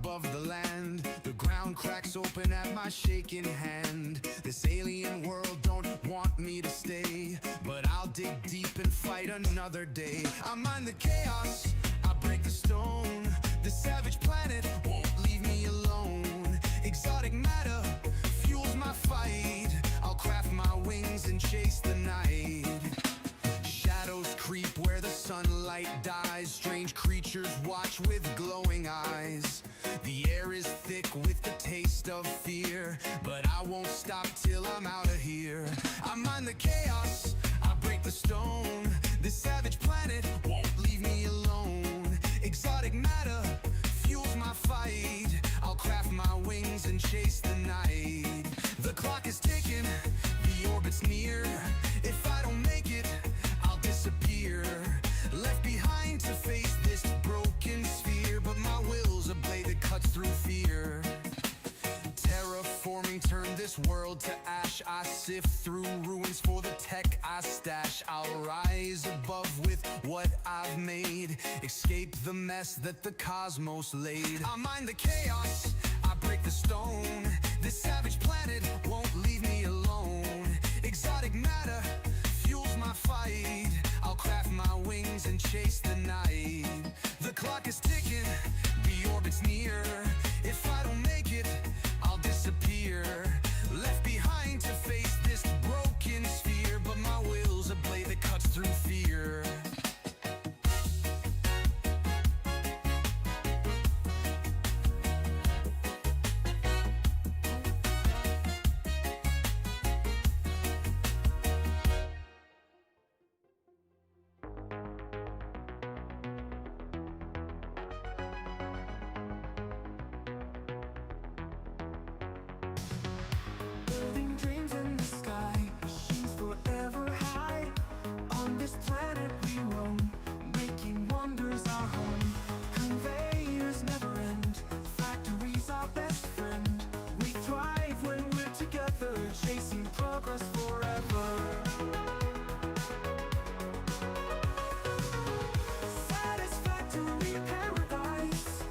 above the land. The ground cracks open at my shaking hand. This alien world don't want me to stay, but I'll dig deep and fight another day. I mind the chaos, I break the stone. The savage planet won't leave me alone. Exotic matter fuels my fight. I'll craft my wings and chase the night. Shadows creep where the sunlight dies. Strange creatures watch with glowing eyes. The air is thick with the taste of fear, but I won't stop till I'm out of here. I mind the chaos, I break the stone. This savage planet won't leave me alone. Exotic matter fuels my fight. I'll craft my wings and chase the night. The clock is ticking, the orbit's near. If I don't make it, I'll disappear. Left behind to face this broken sphere, but my will's a blade that cuts through fear. Terraforming, turn this world to ash. I sift through ruins for the tech I stash. I'll rise above with what I've made. Escape the mess that the cosmos laid. I mind the chaos, I break the stone. This savage planet won't leave me alone. Exotic matter fuels my fight. I'll craft my wings and chase the night. The clock is ticking, the orbit's near. If I don't make it, I'll disappear. Left behind to face this broken sphere, but my will's a blade that cuts through fear. Building dreams in the sky, machines forever high. On this planet we roam, making wonders our home. Conveyors never end, factories our best friend. We thrive when we're together, chasing progress forever. Satisfactory paradise,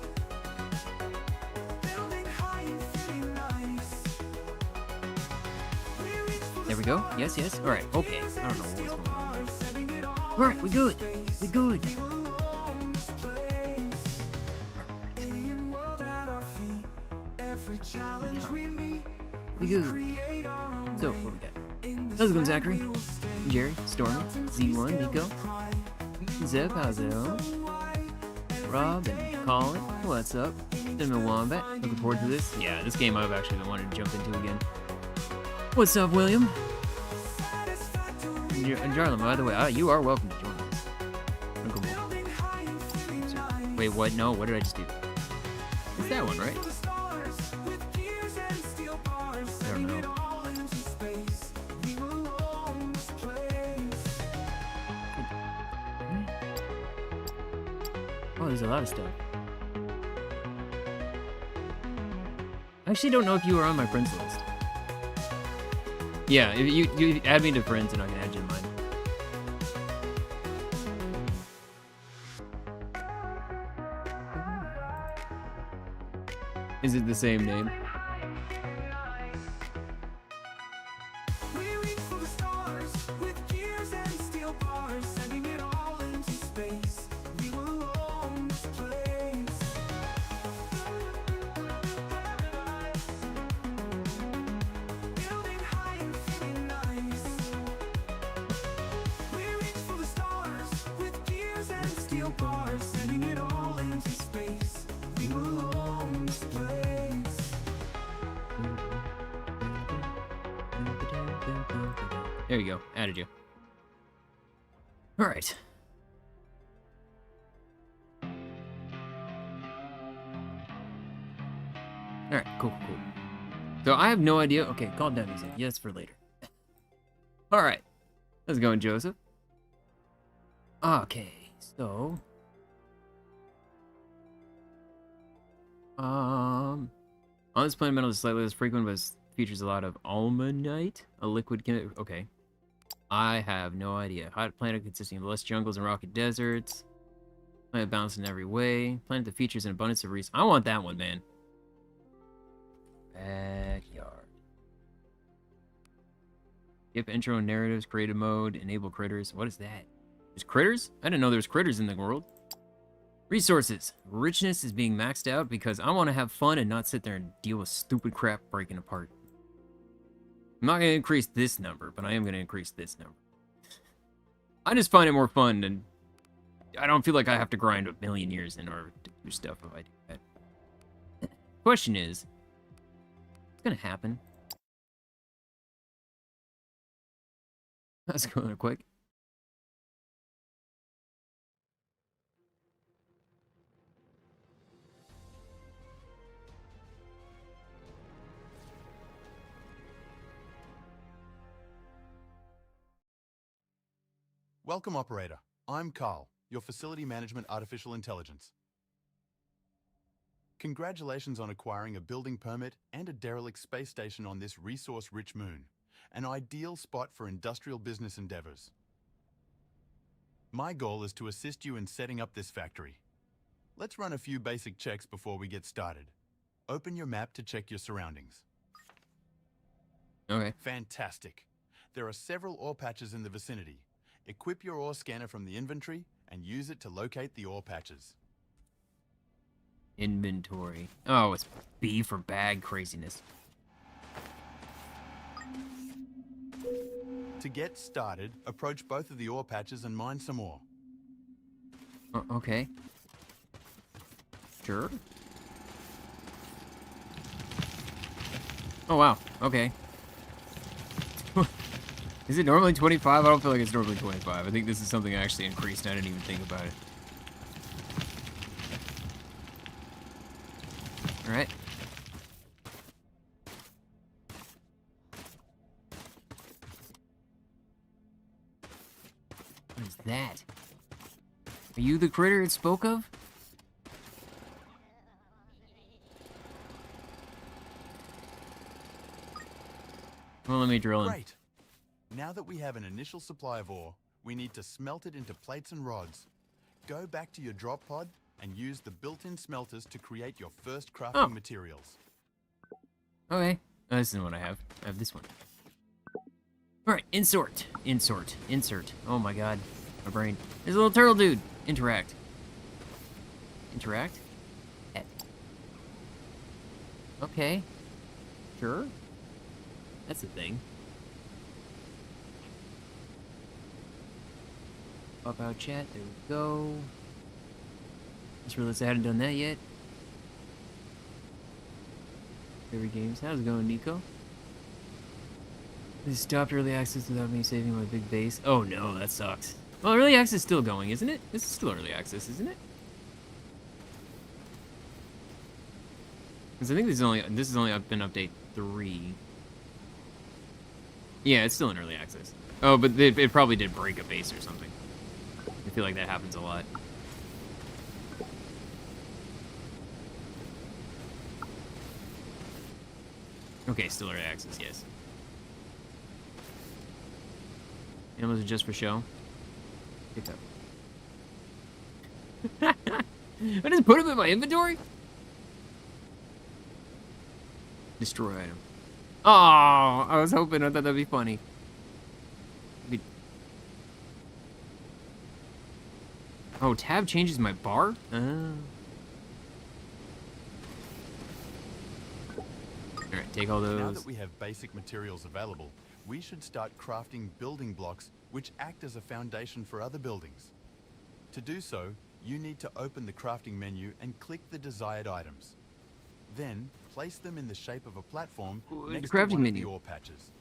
building high and feeling nice. There we go. Yes, yes. Alright, okay. I don't know what's going on. Alright, we good. We good. We good. So, what we got? How's it going, Zachary? Jerry, Stormy, Z1, Nico, Zeb, how's it going? Rob and Colin, what's up? Cinnamon Wombat, looking forward to this. Yeah, this game I've actually been wanting to jump into again. What's up, William? And Jarlin, by the way, you are welcome to join us. Wait, what? No, what did I just do? It's that one, right? I don't know. Oh, there's a lot of stuff. I actually don't know if you were on my friends list. Yeah, if you add me to friends and I can add you to mine. Is it the same name? There you go. Added you. All right. All right. Cool. Cool. So I have no idea. Okay, calm down music. Yes, for later. All right. How's it going, Joseph? Okay. So. On this planet, metal is slightly less frequent, but features a lot of almanite, a liquid. Okay. I have no idea. Hot planet consisting of less jungles and rocky deserts. Planet balanced in every way. Planet that features an abundance of resources. I want that one, man. Backyard. Skip intro and narratives, creative mode, enable critters. What is that? There's critters? I didn't know there was critters in the world. Resources. Richness is being maxed out because I want to have fun and not sit there and deal with stupid crap breaking apart. I'm not going to increase this number, but I am going to increase this number. I just find it more fun, and I don't feel like I have to grind a million years in order to do stuff if I do that. Question is, what's going to happen? Let's go there quick. Welcome, operator. I'm Carl, your facility management artificial intelligence. Congratulations on acquiring a building permit and a derelict space station on this resource-rich moon, an ideal spot for industrial business endeavors. My goal is to assist you in setting up this factory. Let's run a few basic checks before we get started. Open your map to check your surroundings. Okay. Fantastic. There are several ore patches in the vicinity. Equip your ore scanner from the inventory and use it to locate the ore patches. Inventory. Oh, it's B for bag craziness. To get started, approach both of the ore patches and mine some ore. Okay. Sure. Oh, wow. Okay. Is it normally 25? I don't feel like it's normally 25. I think this is something I actually increased and I didn't even think about it. Alright. What is that? Are you the critter it spoke of? Well, let me drill in. Great. Now that we have an initial supply of ore, we need to smelt it into plates and rods. Go back to your drop pod and use the built-in smelters to create your first crafting materials. Okay. Oh, this isn't what I have. I have this one. Alright, insert. Oh my god. My brain. There's a little turtle dude. Interact. Interact? Et. Okay. Sure. That's a thing. Pop out chat. There we go. Just realized I hadn't done that yet. Favorite games. How's it going, Nico? They stopped early access without me saving my big base. Oh no, that sucks. Well, early access is still going, isn't it? This is still early access, isn't it? Because I think this has only been update 3. Yeah, it's still in early access. Oh, but it probably did break a base or something. I feel like that happens a lot. Okay, still early access, yes. And was it just for show? Pick up. I just put them in my inventory? Destroy item. Oh, I was hoping. I thought that'd be funny. Oh, tab changes my bar? Alright, take all those. Now that we have basic materials available, we should start crafting building blocks which act as a foundation for other buildings. To do so, you need to open the crafting menu and click the desired items. Then, place them in the shape of a platform next to one of the ore patches.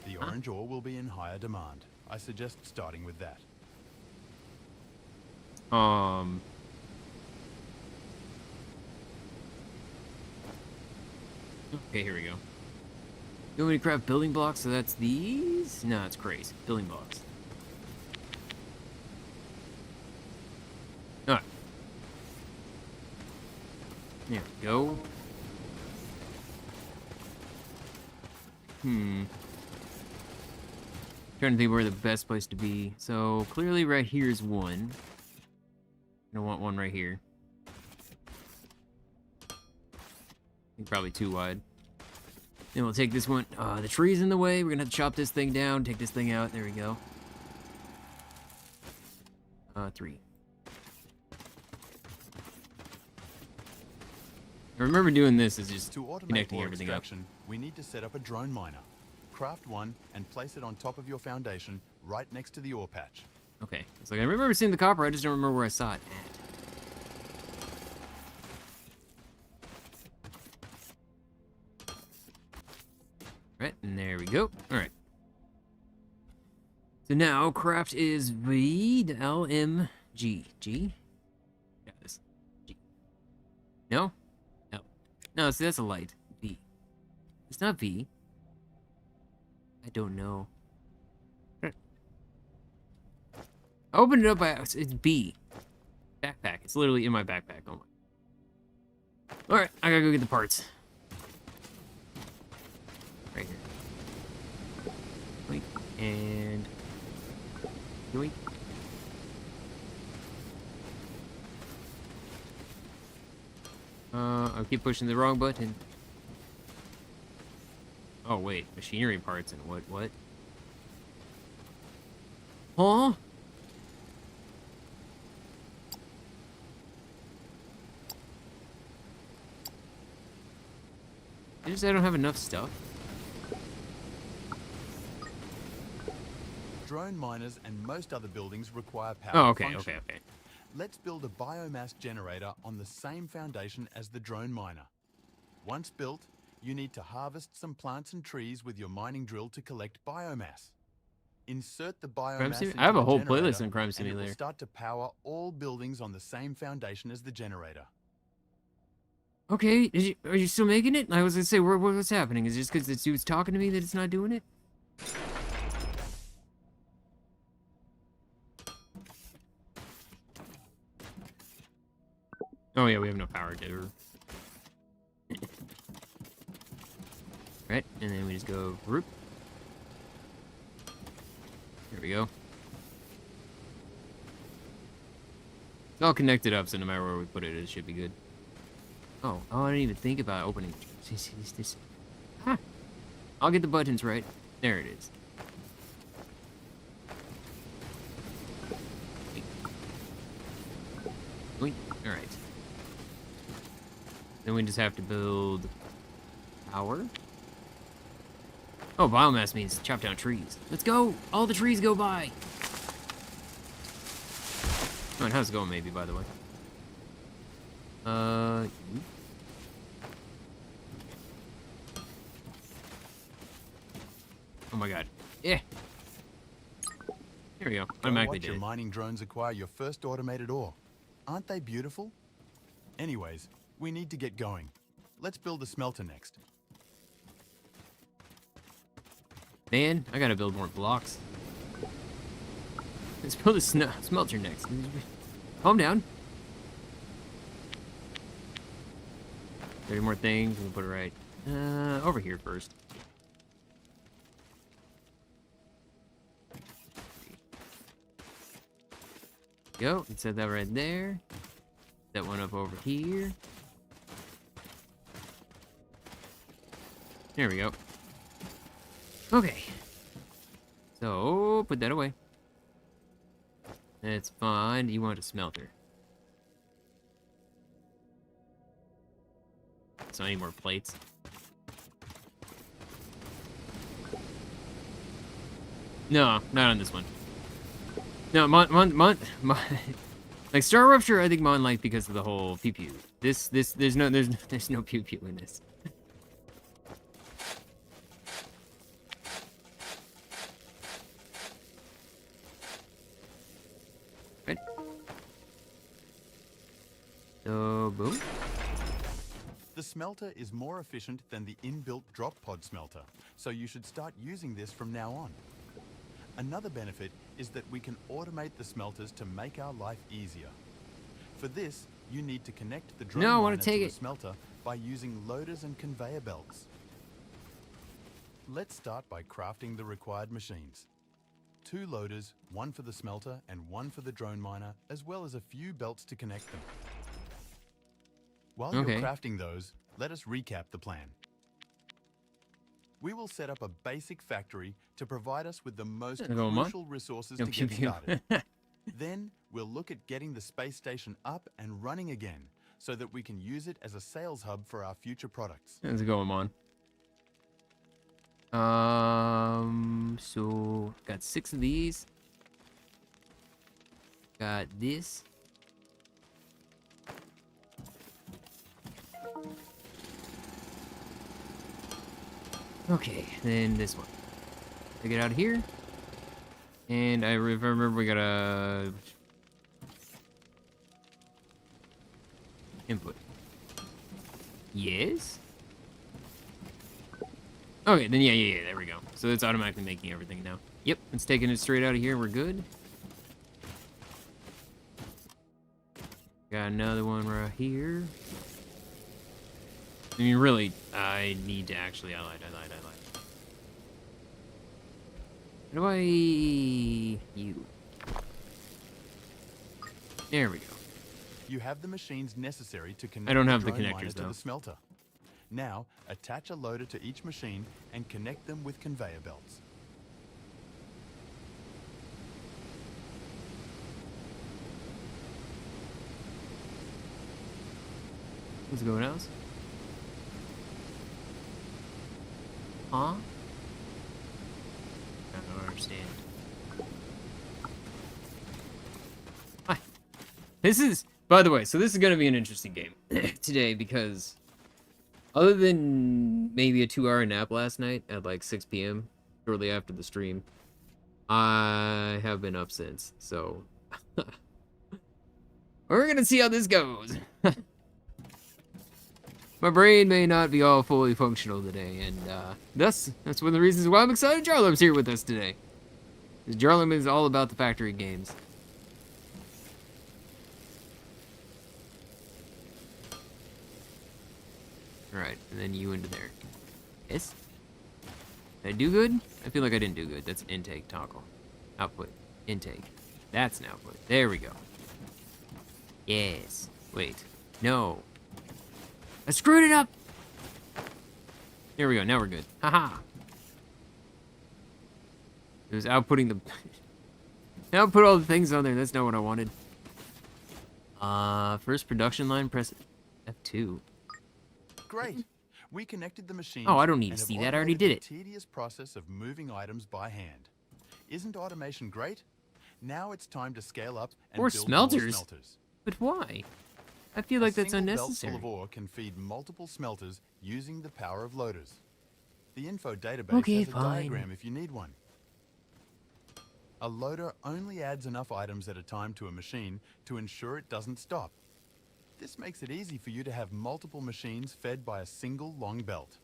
The orange ore will be in higher demand. I suggest starting with that. Okay, here we go. You want me to craft building blocks? So that's these? No, it's crazy. Building blocks. Alright. There we go. Trying to think where the best place to be. So clearly right here is one. Gonna want one right here. I think probably too wide. Then we'll take this one. The tree's in the way. We're gonna have to chop this thing down, take this thing out. There we go. 3. I remember doing this is just To automate connecting ore everything up. extraction, we need to set up a drone miner. Craft one and place it on top of your foundation, right next to the ore patch. Okay. It's like I remember seeing the copper, I just don't remember where I saw it at. Right, and there we go. Alright. So now craft is V L M G. G? Yeah, this. G. No? No. No, see that's a light. V. It's not V. I don't know. I opened it up by it's B. Backpack. It's literally in my backpack. Oh my. Alright, I gotta go get the parts. Right here. Wait, and wait. I'll keep pushing the wrong button. Oh wait, machinery parts and what? Huh? I don't have enough stuff. Drone miners and most other buildings require power. Oh, okay, to function. okay. Let's build a biomass generator on the same foundation as the drone miner. Once built, you need to harvest some plants and trees with your mining drill to collect biomass. Insert the biomass into I have a the whole generator, playlist on Crime and it Simulator. will start to power all buildings on the same foundation as the generator. Okay, are you still making it? I was gonna say, what's happening? Is it just because this dude's talking to me that it's not doing it? Oh yeah, we have no power, dude. Right, and then we just go group. There we go. It's all connected up, so no matter where we put it, it should be good. Oh, I didn't even think about opening. Ah, I'll get the buttons right. There it is. Wait. All right. Then we just have to build power. Oh, biomass means chop down trees. Let's go! All the trees go by! Oh, and how's it going, maybe, by the way? Oh my god. Yeah. Here we go. Automatically Watch did your it. mining drones acquire your first automated ore. Aren't they beautiful? Anyways, we need to get going. Let's build a smelter next. Man, I gotta build more blocks. Let's build a smelter next. Calm down. 30 more things, we'll put it right. Over here first. Go, and set that right there. That one up over here. There we go. Okay. So, put that away. That's fine. You want a smelter. So I need more plates. No, not on this one. No, like Star Rupture, I think Mon liked because of the whole pew pew. There's no pew pew in this. Right. So boom. The smelter is more efficient than the inbuilt drop pod smelter, so you should start using this from now on. Another benefit is that we can automate the smelters to make our life easier. For this, you need to connect the drone No, I miner wanna to take the it. smelter by using loaders and conveyor belts. Let's start by crafting the required machines. 2 loaders, one for the smelter and one for the drone miner, as well as a few belts to connect them. While you're crafting those, let us recap the plan. We will set up a basic factory to provide us with the most crucial resources to get started. Then we'll look at getting the space station up and running again so that we can use it as a sales hub for our future products. How's it going, so got 6 of these. Got this. Okay, then this one. Take it out of here. And if I remember, we got a input. Yes. Okay, then yeah, there we go. So it's automatically making everything now. Yep, it's taking it straight out of here. We're good. Got another one right here. I mean, really, I need to actually... I lied. How do I... You. There we go. You have the machines necessary to connect I don't have the the drone miner connectors, to though. the smelter. Now, attach a loader to each machine and connect them with conveyor belts. What's going on? Huh? I don't understand. Hi. This is, by the way, so this is going to be an interesting game today because other than maybe a 2-hour nap last night at like 6 p.m. shortly after the stream, I have been up since. So we're going to see how this goes. My brain may not be all fully functional today, and that's one of the reasons why I'm excited Jarlam's here with us today. Jarlam is all about the factory games. Alright, and then you into there. Yes? Did I do good? I feel like I didn't do good. That's an intake toggle. Output. Intake. That's an output. There we go. Yes. Wait. No. I screwed it up! There we go, now we're good. Haha! It was outputting the... output all the things on there, that's not what I wanted. First production line, press F2. Great! We connected the machines. Oh, I don't need to see that, I already did it. The tedious process of moving items by hand. Isn't automation great? Now it's time to scale up and Or build smelters. more smelters. But why? I feel like that's A single unnecessary. belt full of ore can feed multiple smelters using the power of loaders. The info database has a diagram if you need one. A loader only adds enough items at a time to a machine to ensure it doesn't stop. This makes it easy for you to have multiple machines fed by a single long belt.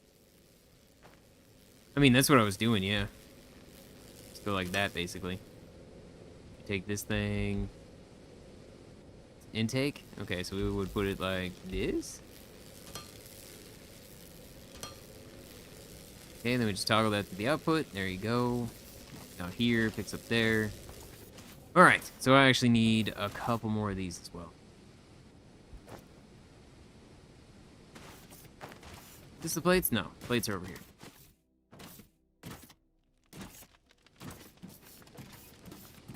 I mean, that's what I was doing, yeah. Just go like that, basically. Take this thing... Intake? Okay, so we would put it like this. Okay, then we just toggle that to the output. There you go. Out here, picks up there. Alright, so I actually need a couple more of these as well. Is this the plates? No, plates are over here.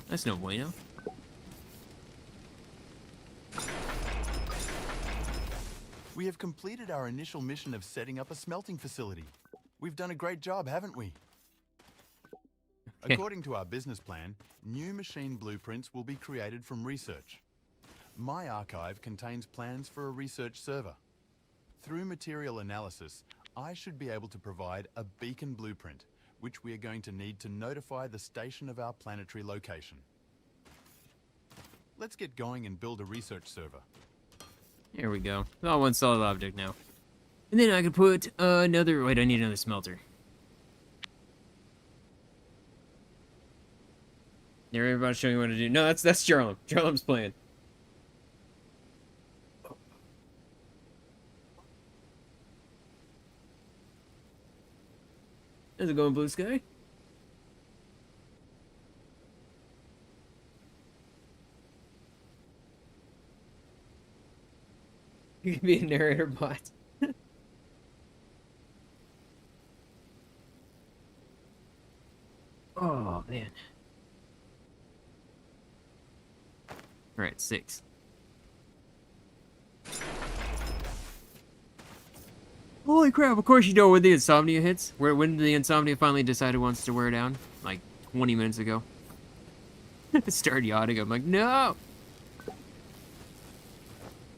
That's no bueno. We have completed our initial mission of setting up a smelting facility. We've done a great job, haven't we? According to our business plan, new machine blueprints will be created from research. My archive contains plans for a research server. Through material analysis, I should be able to provide a beacon blueprint, which we are going to need to notify the station of our planetary location. Let's get going and build a research server. There we go. It's all one solid object now. And then I could put another... Wait, I need another smelter. There, everybody's showing you what to do. No, that's Jarlam. Jarlam's plan. How's it going, Blue Sky? You can be a narrator bot. Oh, man. Alright, 6. Holy crap, of course you know when the insomnia hits. When the insomnia finally decided it wants to wear down? Like 20 minutes ago. Started yawning, I'm like, no!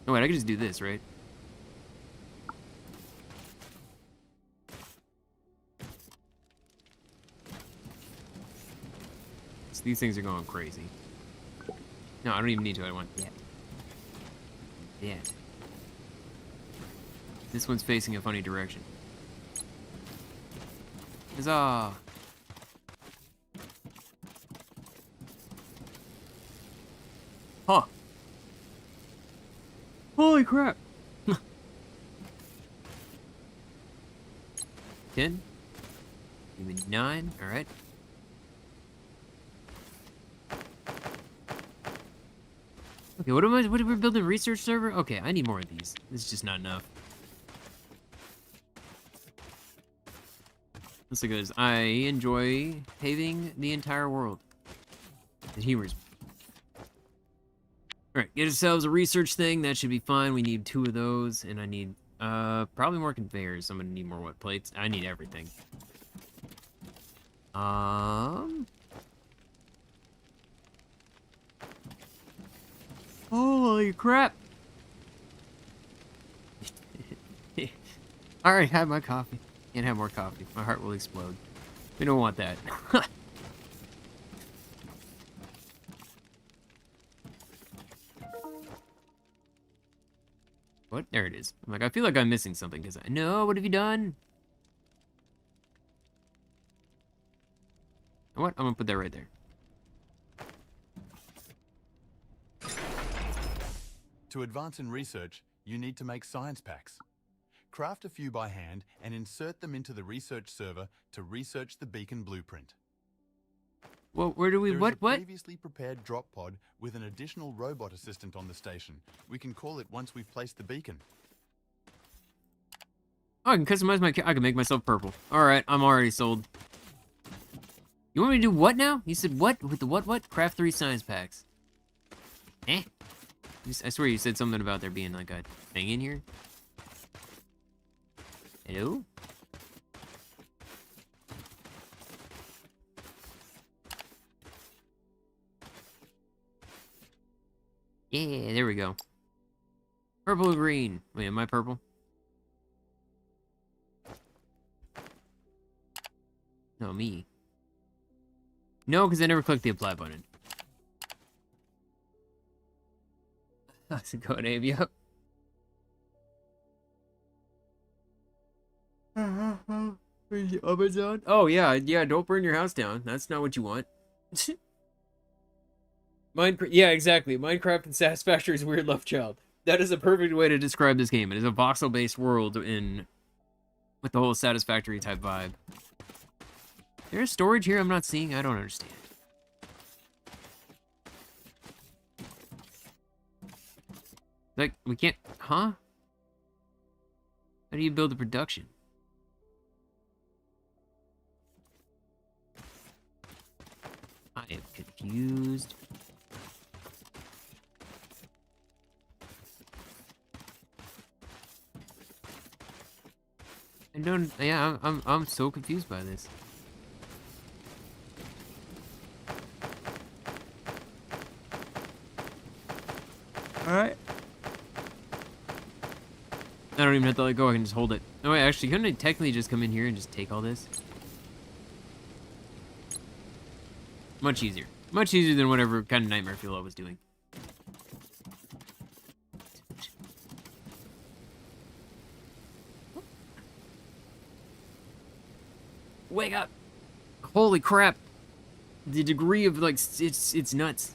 Oh wait, I can just do this, right? So these things are going crazy. No, I don't even need to, I want that. Yeah. This one's facing a funny direction. Huzzah! Huh. Holy crap! 10. Give me 9, alright. Okay, what are we building? Research server? Okay, I need more of these. This is just not enough. That's because I enjoy paving the entire world. It humors me. Alright, get ourselves a research thing. That should be fine. We need 2 of those, and I need probably more conveyors. I'm gonna need more wet plates. I need everything. Holy crap! I already had my coffee. Can't have more coffee. My heart will explode. We don't want that. What? There it is. I'm like, I feel like I'm missing something because I know. What have you done? What? I'm gonna put that right there. To advance in research, you need to make science packs. Craft a few by hand and insert them into the research server to research the beacon blueprint. Well, where do we... There is What? a What? previously prepared drop pod with an additional robot assistant on the station. We can call it once we've placed the beacon. Oh, I can customize my... I can make myself purple. Alright, I'm already sold. You want me to do what now? You said what? With the what? Craft 3 science packs. Eh? I swear you said something about there being like a thing in here. Hello? Yeah, there we go. Purple or green? Wait, am I purple? No, me. No, because I never clicked the apply button. How's it going, Abe? Yep. Ovens on? Oh, yeah, don't burn your house down. That's not what you want. Minecraft, yeah, exactly. Minecraft and Satisfactory's weird love child. That is a perfect way to describe this game. It is a voxel-based world with the whole Satisfactory type vibe. There's storage here I'm not seeing? I don't understand. Like, we can't... Huh? How do you build a production? I am confused. I don't... Yeah, I'm so confused by this. Alright. I don't even have to let go, I can just hold it. No, wait, actually, couldn't I technically just come in here and just take all this? Much easier. Much easier than whatever kind of nightmare fuel I was doing. Wake up! Holy crap! The degree of, like, it's nuts.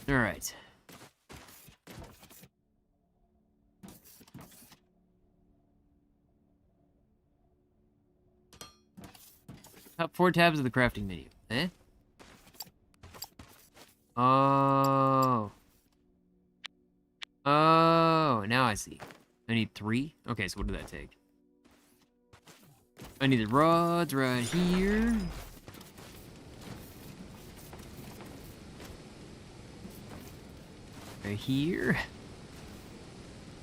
Alright. Top 4 tabs of the crafting menu. Eh? Oh. Oh, now I see. I need 3? Okay, so what did that take? I need the rods right here. Right here.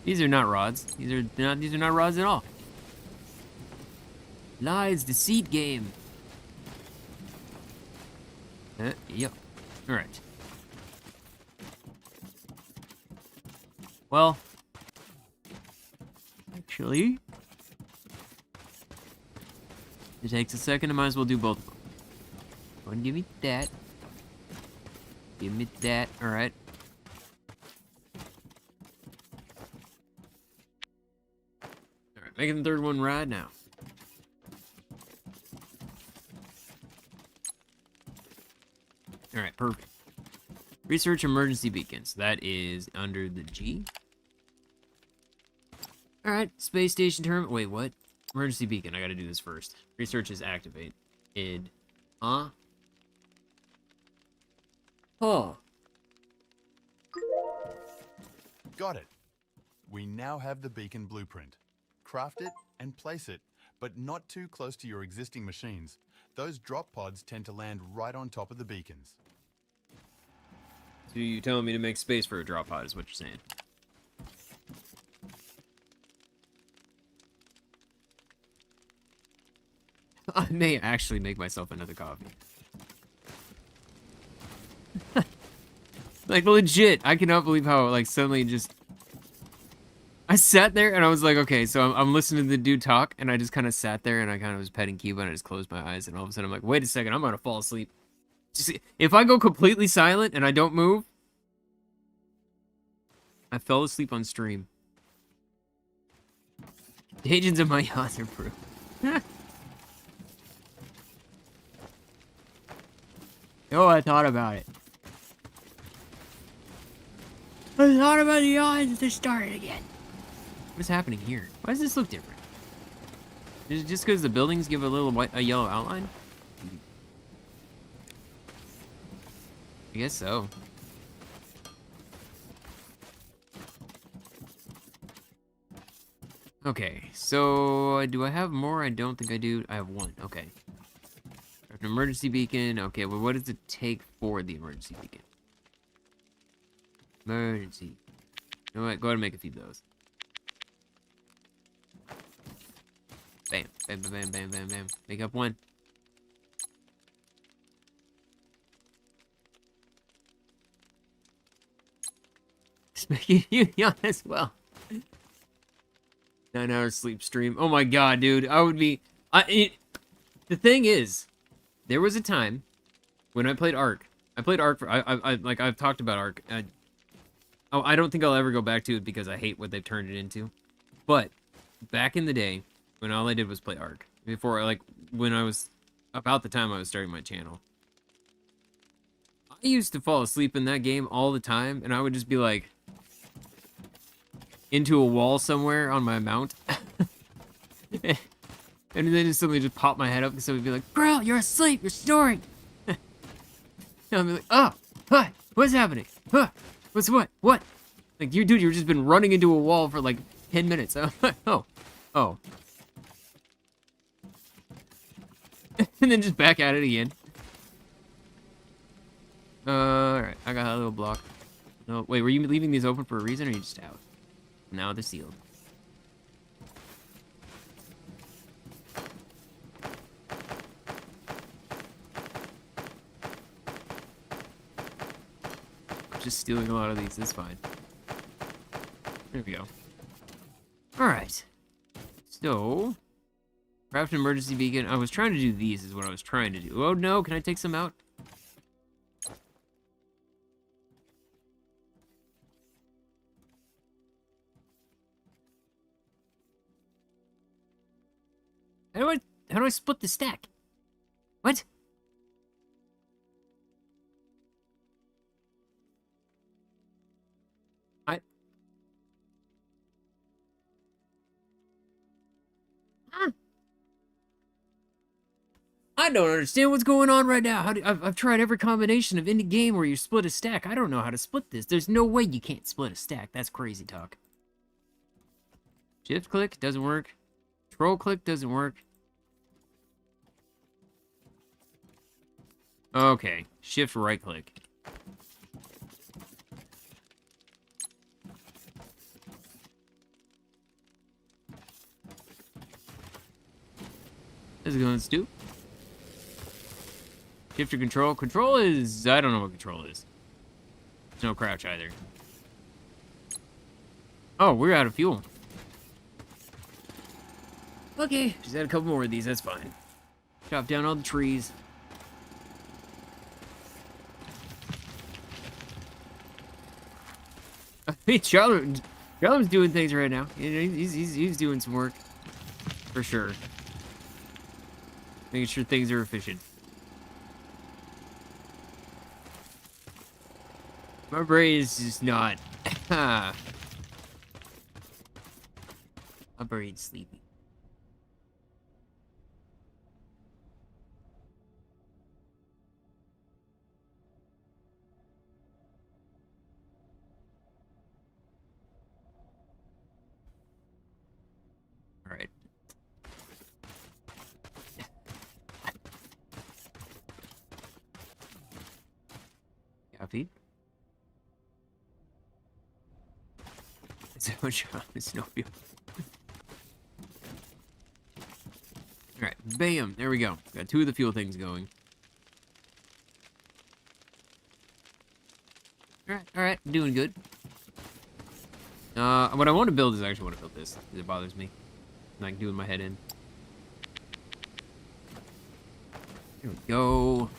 These are not rods. These are not rods at all. Lies, deceit game. Yep. Alright. Well, actually, it takes a second. I might as well do both of them. Go ahead and give me that. Give me that. Alright. Alright, making the third one right now. Alright, perfect. Research emergency beacons. That is under the G. Alright, space station terminal. Wait, what? Emergency beacon. I gotta do this first. Research is activate. Id. Huh? Oh. Got it. We now have the beacon blueprint. Craft it and place it, but not too close to your existing machines. Those drop pods tend to land right on top of the beacons. So you telling me to make space for a drop pod is what you're saying. I may actually make myself another coffee. Like, legit, I cannot believe how, like, suddenly just... I sat there and I was like, okay, so I'm listening to the dude talk, and I just kind of sat there and I kind of was petting Cuba and I just closed my eyes, and all of a sudden I'm like, wait a second, I'm gonna fall asleep. Just, if I go completely silent and I don't move, I fell asleep on stream. The agents of my yachts are proof. Oh, I thought about it. I thought about the odds to start it again. What is happening here? Why does this look different? Is it just because the buildings give a yellow outline? I guess so. Okay, so do I have more? I don't think I do. I have 1. Okay. An emergency beacon. Okay, well, what does it take for the emergency beacon? Emergency. You know what? Go ahead and make a few of those. Bam. Bam, bam, bam, bam, bam, bam. Make up 1. Just making you yawn as well. 9 hours sleep stream. Oh my god, dude. I would be... the thing is, there was a time when I played Ark. I played Ark for... like, I've talked about Ark. I don't think I'll ever go back to it because I hate what they've turned it into. But, back in the day, when all I did was play Ark. Before, like, when I was... About the time I was starting my channel. I used to fall asleep in that game all the time, and I would just be like... into a wall somewhere on my mount. And then just suddenly just pop my head up and somebody would be like, "Bro, you're asleep, you're snoring." And I'd be like, "Oh, hi, what's happening? Huh, what's what? What?" Like, you dude, you've just been running into a wall for like 10 minutes. Oh. And then just back at it again. Alright, I got a little block. No, wait, were you leaving these open for a reason or are you just out? Now they're sealed. I'm just stealing a lot of these, it's fine. There we go. Alright. So, craft an emergency beacon. I was trying to do these is what I was trying to do. Oh no, can I take some out? How do I split the stack? What? I don't understand what's going on right now. I've tried every combination of any game where you split a stack. I don't know how to split this. There's no way you can't split a stack. That's crazy talk. Shift click doesn't work. Control click doesn't work. Okay, shift right click. How's it going, Stu? Shift or control? Control is... I don't know what control is. There's no crouch either. Oh, we're out of fuel. Okay, just add a couple more of these, that's fine. Chop down all the trees. Hey, Charlotte's doing things right now. He's doing some work. For sure. Making sure things are efficient. My brain is just not. My brain's sleepy. All right. Copy. Is that what you're on the snowfield? Alright, bam! There we go. Got 2 of the fuel things going. Alright, doing good. What I want to build is I actually want to build this, because it bothers me. Like doing my head in. Here we go.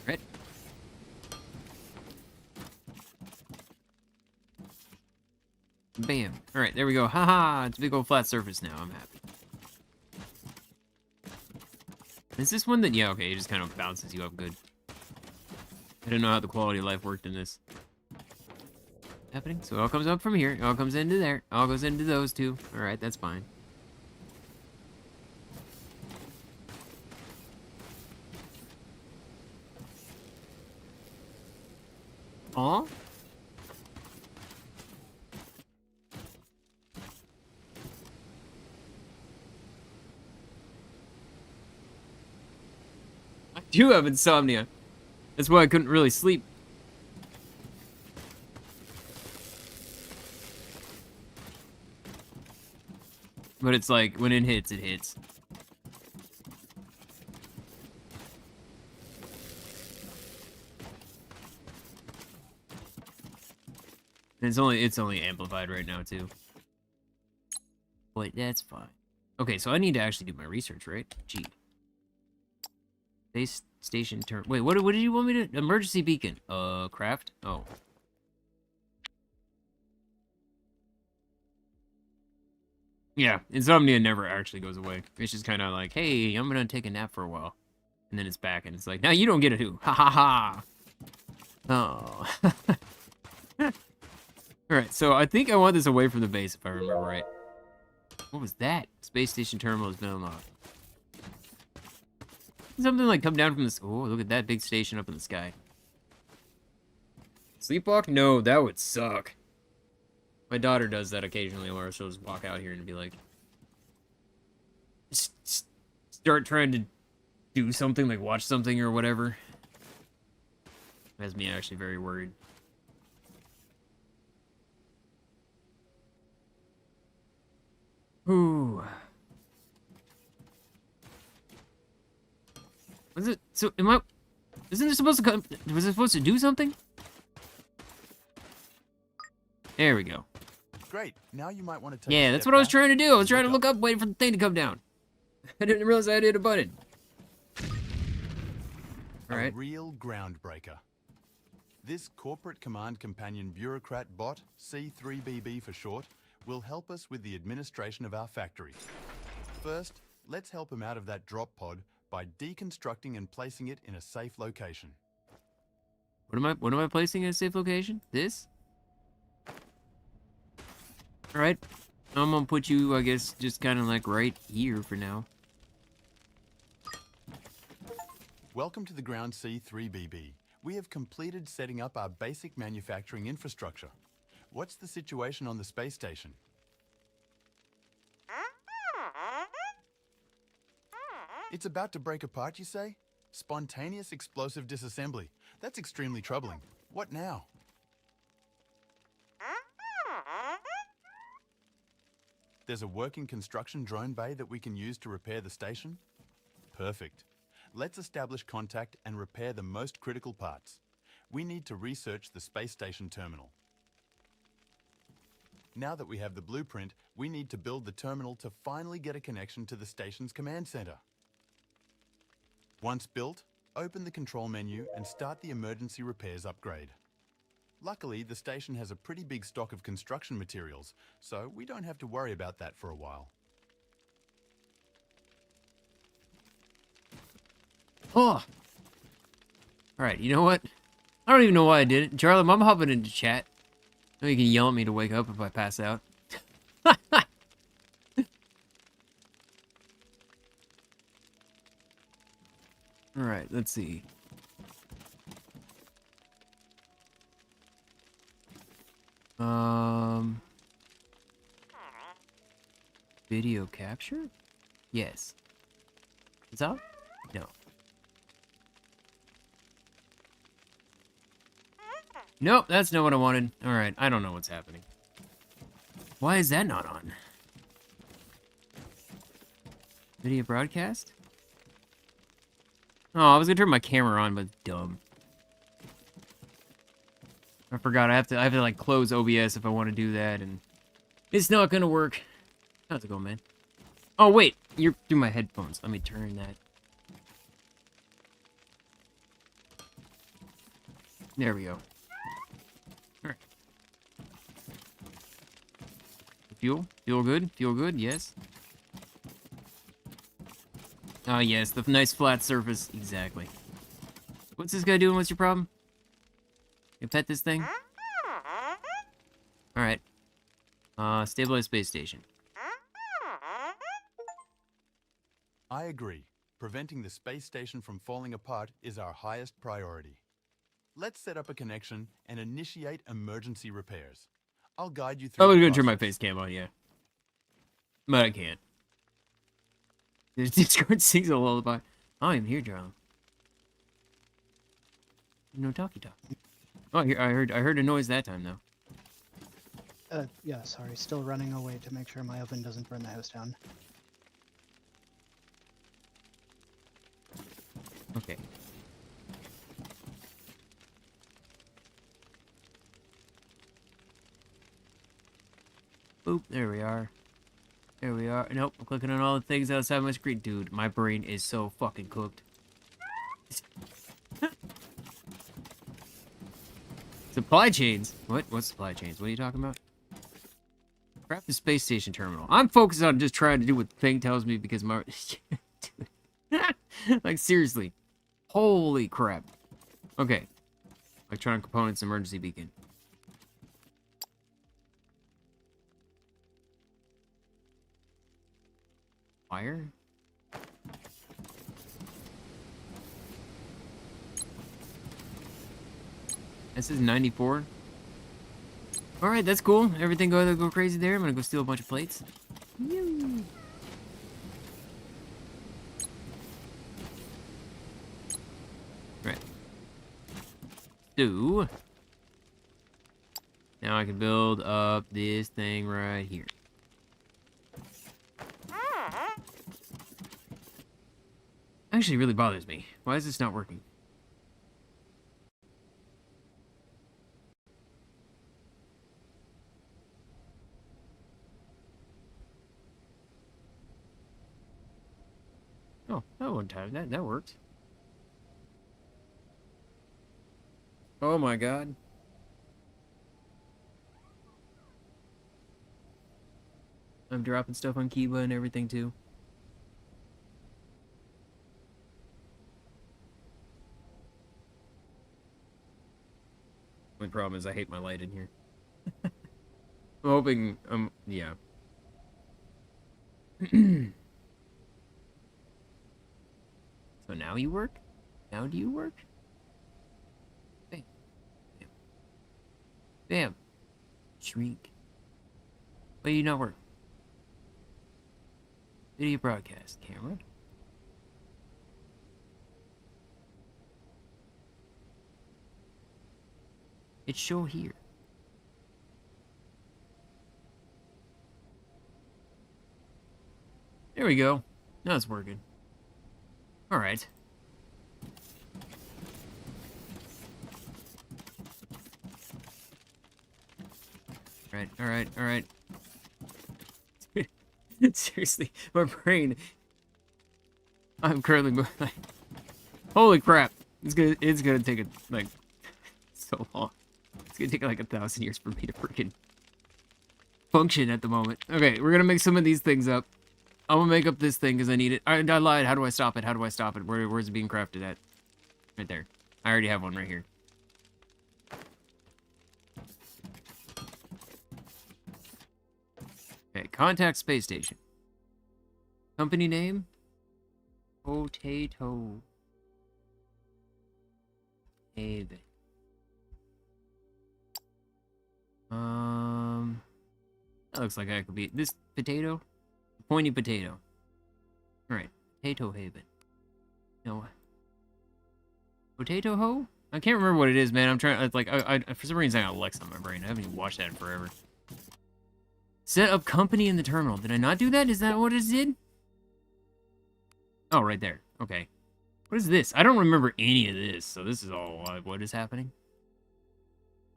Right. Bam. Alright, there we go. Haha, it's a big old flat surface now. I'm happy. Is this one that... Yeah, okay, it just kind of bounces you up good. I don't know how the quality of life worked in this. Happening? So it all comes up from here. It all comes into there. It all goes into those two. Alright, that's fine. Aw? I do have insomnia. That's why I couldn't really sleep. But it's like, when it hits, it hits. And it's only amplified right now too. Wait, that's fine. Okay, so I need to actually do my research, right? Gee. Base station term. Wait, what did you want me to? Emergency beacon. Craft? Oh. Yeah, insomnia never actually goes away. It's just kind of like, hey, I'm gonna take a nap for a while. And then it's back, and it's like, now you don't get a who. Ha ha ha. Oh. Alright, so I think I want this away from the base, if I remember right. What was that? Space station terminal has been unlocked. Something like come down from the... Oh, look at that big station up in the sky. Sleepwalk? No, that would suck. My daughter does that occasionally, or she'll just walk out here and be like... Start trying to do something, like watch something or whatever. Has me actually very worried. Ooh. Was it? So, isn't it supposed to come... Was it supposed to do something? There we go. Great. Now you might want to take Yeah, that's what I was trying to do. I was trying to look up, waiting for the thing to come down. I didn't realize I hit a button. Alright. A real groundbreaker. This corporate command companion bureaucrat bot, C3BB for short, will help us with the administration of our factory. First, let's help him out of that drop pod by deconstructing and placing it in a safe location. What am I placing in a safe location? This? Alright. I'm gonna put you, I guess, just kind of like right here for now. Welcome to the Ground C3BB. We have completed setting up our basic manufacturing infrastructure. What's the situation on the space station? It's about to break apart, you say? Spontaneous explosive disassembly. That's extremely troubling. What now? There's a working construction drone bay that we can use to repair the station? Perfect. Let's establish contact and repair the most critical parts. We need to research the space station terminal. Now that we have the blueprint, we need to build the terminal to finally get a connection to the station's command center. Once built, open the control menu and start the emergency repairs upgrade. Luckily, the station has a pretty big stock of construction materials, so we don't have to worry about that for a while. Oh! Alright, you know what? I don't even know why I did it. Charlie, I'm hopping into chat. I know you can yell at me to wake up if I pass out. Alright, let's see. Video capture? Yes. Is that? No. Nope, that's not what I wanted. Alright, I don't know what's happening. Why is that not on? Video broadcast? Oh, I was gonna turn my camera on, but dumb. I forgot I have to like close OBS if I want to do that, and it's not gonna work. How's it going, man? Oh wait, you're through my headphones. Let me turn that. There we go. Alright. Fuel? Feel good? Feel good? Yes. Ah, yes, the nice flat surface. Exactly. What's this guy doing? What's your problem? You pet this thing? Alright. Stabilize space station. I agree. Preventing the space station from falling apart is our highest priority. Let's set up a connection and initiate emergency repairs. I'll guide you through I was the gonna turn my process. face cam on, yeah. But I can't. The Discord sings a lullaby. I am here, John. No talkie talk. Oh, I heard a noise that time though. Yeah, sorry. Still running away to make sure my oven doesn't burn the house down. Okay. Boop, there we are. There we are. Nope, I'm clicking on all the things outside my screen. Dude, my brain is so fucking cooked. Supply chains? What? What supply chains? What are you talking about? Craft the space station terminal. I'm focused on just trying to do what the thing tells me because my... Like, seriously. Holy crap. Okay. Electronic components, emergency beacon. Wire? This is 94. Alright, that's cool. Everything go crazy there. I'm gonna go steal a bunch of plates. Yoo. Right. So, now I can build up this thing right here. Actually, really bothers me. Why is this not working? Oh, that one time. That worked. Oh my god. I'm dropping stuff on Kiba and everything too. Only problem is I hate my light in here. I'm hoping, yeah. So now you work? Now do you work? Bam. Bam. Bam. Shrink. Why do you not work? Video broadcast camera. It's show here. There we go. Now it's working. Alright. Alright. Seriously, my brain. I'm currently holy crap. It's gonna take like so long. It's gonna take like 1,000 years for me to freaking function at the moment. Okay, we're gonna make some of these things up. I'm gonna make up this thing because I need it. I lied. How do I stop it? How do I stop it? Where's it being crafted at? Right there. I already have one right here. Okay, contact space station. Company name? Potato Haven. That looks like I could be this potato. Pointy potato. Alright. Potato Haven. No. Potato Ho? I can't remember what it is, man. I'm trying. Like, I for some reason I got Lex on my brain. I haven't even watched that in forever. Set up company in the terminal. Did I not do that? Is that what it did? Oh, right there. Okay. What is this? I don't remember any of this, so this is all what is happening.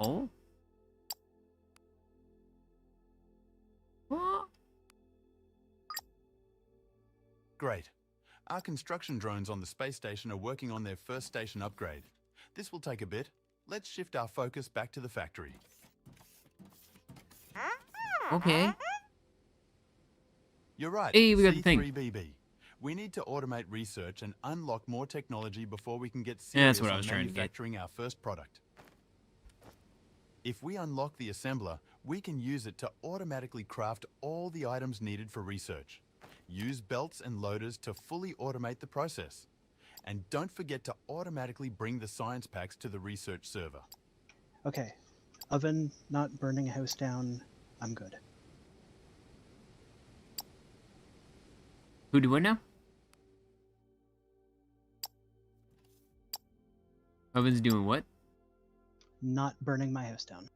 Oh? What? Great. Our construction drones on the space station are working on their first station upgrade. This will take a bit. Let's shift our focus back to the factory. Okay. You're right. Hey, we got the thing. C3BB. We need to automate research and unlock more technology before we can get Yeah, that's serious what I on was trying to get. manufacturing our first product. If we unlock the assembler, we can use it to automatically craft all the items needed for research. Use belts and loaders to fully automate the process. And don't forget to automatically bring the science packs to the research server. Okay. Oven not burning a house down. I'm good. Who do what now? Oven's doing what? Not burning my house down.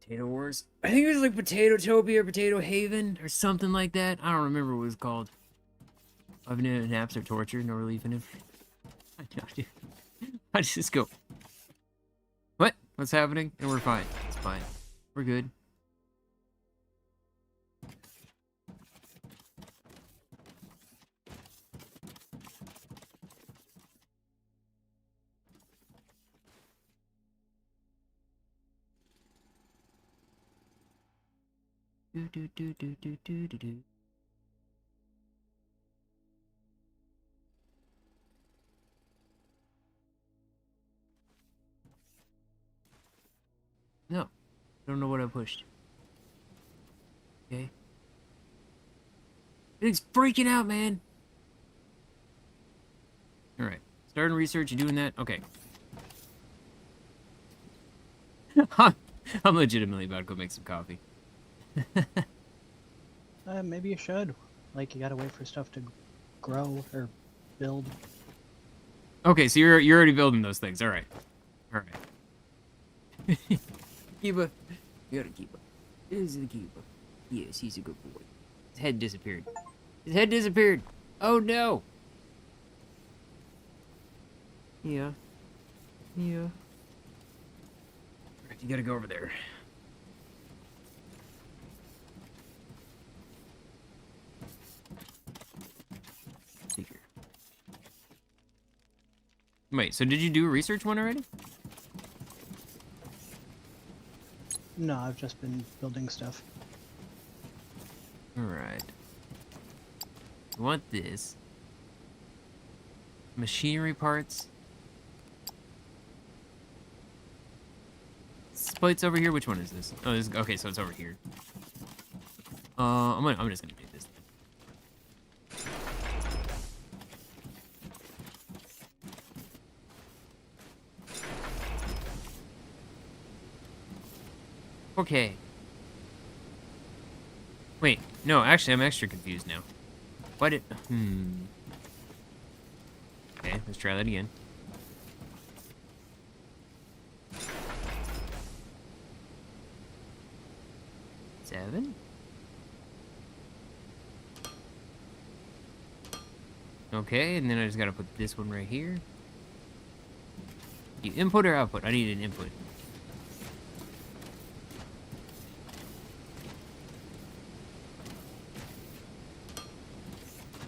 Potato Wars? I think it was like Potato Topia or Potato Haven or something like that. I don't remember what it was called. Oven and naps are torture, no relief in it. I know, dude. I just go. What? What's happening? And we're fine. It's fine. We're good. Do. No, I don't know what I pushed. Okay. It's freaking out, man. All right, starting research. You doing that? Okay. I'm legitimately about to go make some coffee. Maybe you should. Like, you gotta wait for stuff to grow or build. Okay, so you're already building those things. All right. Keeper. You gotta keep up. This is the keeper. Yes, he's a good boy. His head disappeared. His head disappeared. Oh no. Yeah. Alright, you gotta go over there. Seeker. Wait, so did you do a research one already? No, I've just been building stuff. Alright. You want this. Machinery parts. plate's over here. Which one is this? Oh, this. Okay, so it's over here. I'm just gonna do this. Okay. Wait, no, actually, I'm extra confused now. Why did... Okay, let's try that again. Seven? Okay, and then I just gotta put this one right here. You input or output? I need an input.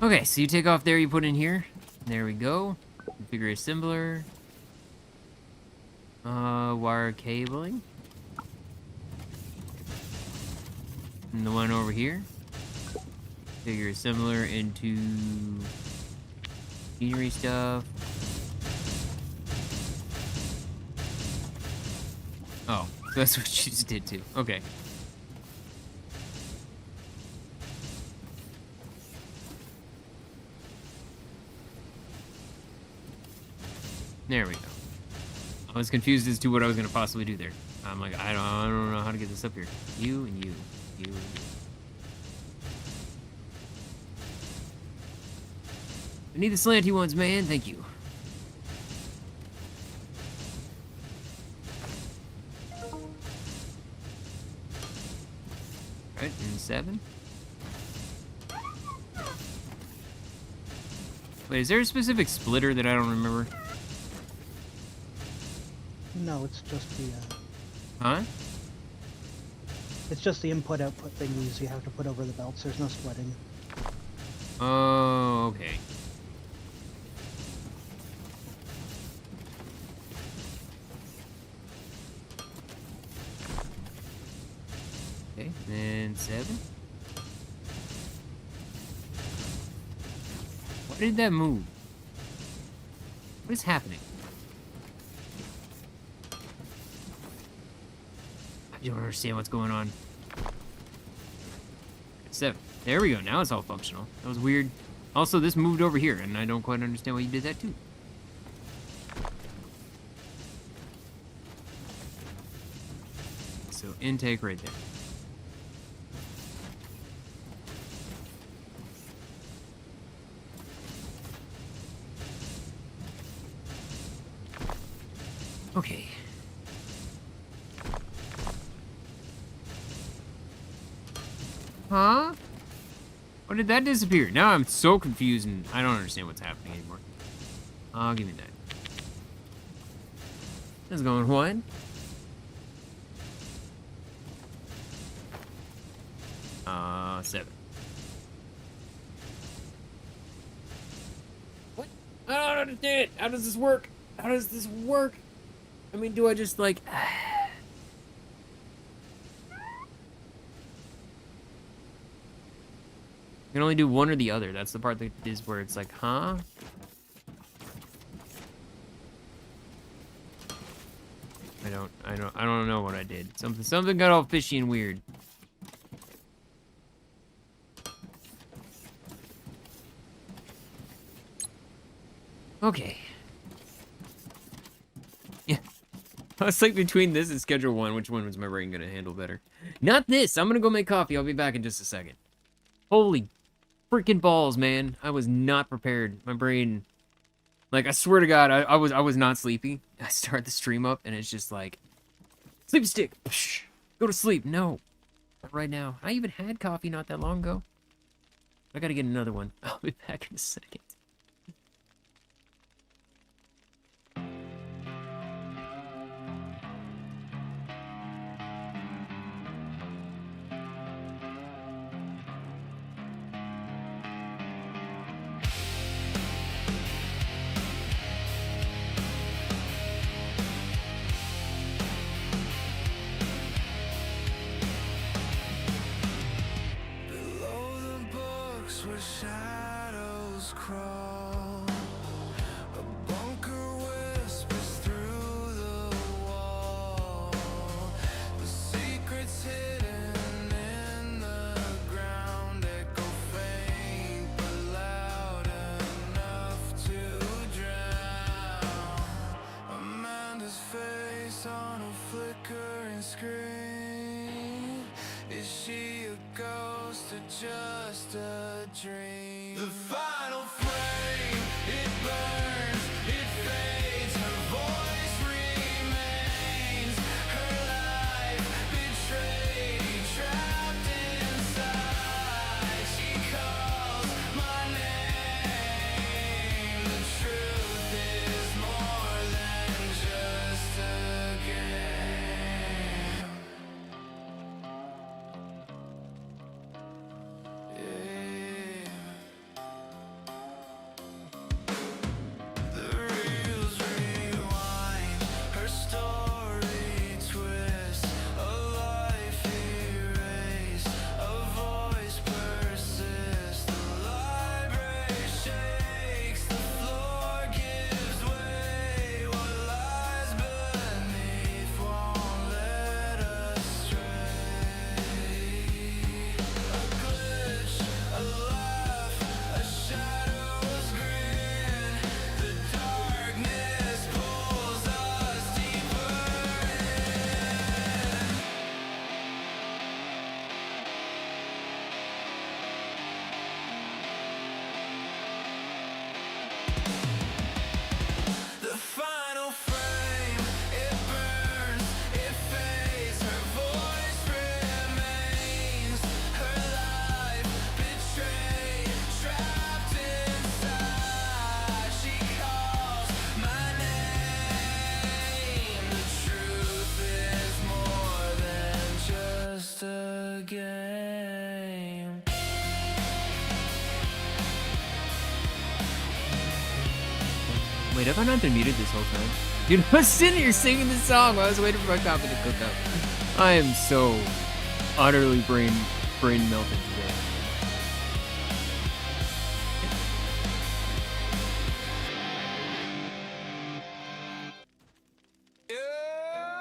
Okay, so you take off there, you put in here. There we go. Configure assembler. Wire cabling. And the one over here. Configure assembler into machinery stuff. Oh, so that's what you just did too. Okay. There we go. I was confused as to what I was gonna possibly do there. I'm like, I don't know how to get this up here. You and you, you and you. I need the slanty ones, man. Thank you. Alright, and 7. Wait, is there a specific splitter that I don't remember? No, it's just the Huh? it's just the input-output thingies you have to put over the belts. There's no splitting. Oh, okay. Okay, and 7. Why did that move? What is happening? I don't understand what's going on. 7. There we go. Now it's all functional. That was weird. Also, this moved over here, and I don't quite understand why you did that too. So intake right there. Okay. Huh? Why did that disappear? Now I'm so confused and I don't understand what's happening anymore. Oh, give me that. That's going what? Seven. What? I don't understand. How does this work? How does this work? I mean, do I just like... You can only do one or the other. That's the part that is where it's like, huh? I don't know what I did. Something got all fishy and weird. Okay. Yeah. I was like between this and schedule 1, which one was my brain gonna handle better? Not this! I'm gonna go make coffee. I'll be back in just a second. Holy freaking balls, man. I was not prepared. My brain, like, I swear to God, I was not sleepy. I start the stream up and it's just like, sleepy stick. Psh, go to sleep. No, not right now. I even had coffee not that long ago. I gotta get another one. I'll be back in a second. Below the books where shadows crawl, a bunker whispers through the wall. The final frame, it burns, it fades, her voice remains, her life betrayed, trapped inside. She calls my name. The truth is more than just a game. The reels rewind, her story twists, a life erased, a voice persists. The library shakes, the floor gives way. What lies beneath won't let us stray. A glitch, a laugh, a shadow's grin. The darkness pulls us deeper in. The final frame, it burns, it fades, her voice remains, her life betrayed, trapped inside. She calls my name. The truth is more than just a game. Wait, have I not been muted this whole time? Dude, I was sitting here singing this song while I was waiting for my coffee to cook up. I am so utterly brain melted today.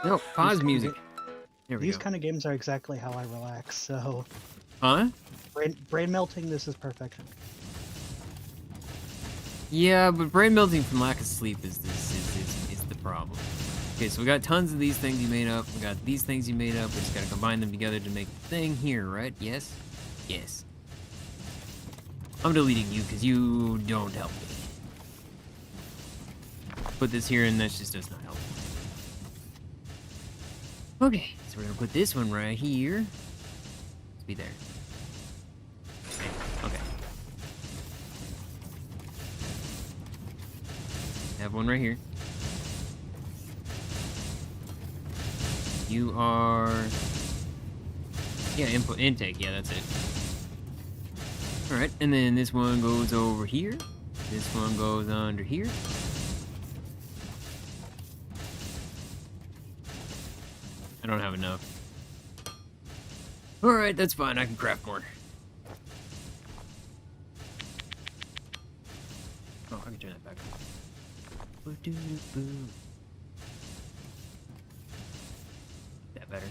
No, pause music. There we These go. kind of games are exactly how I relax. So Huh? brain melting. This is perfection. Yeah, but brain melting from lack of sleep is the problem. Okay, so we got tons of these things you made up. We got these things you made up. We just gotta combine them together to make the thing here, right? Yes? Yes. I'm deleting you because you don't help me. Put this here and that just does not help. Okay, so we're gonna put this one right here. Let's be there. Okay. Have one right here. You are... Yeah, input, intake. Yeah, that's it. Alright, and then this one goes over here. This one goes under here. I don't have enough. Alright, that's fine. I can craft more. Oh, I can turn that back on. That better.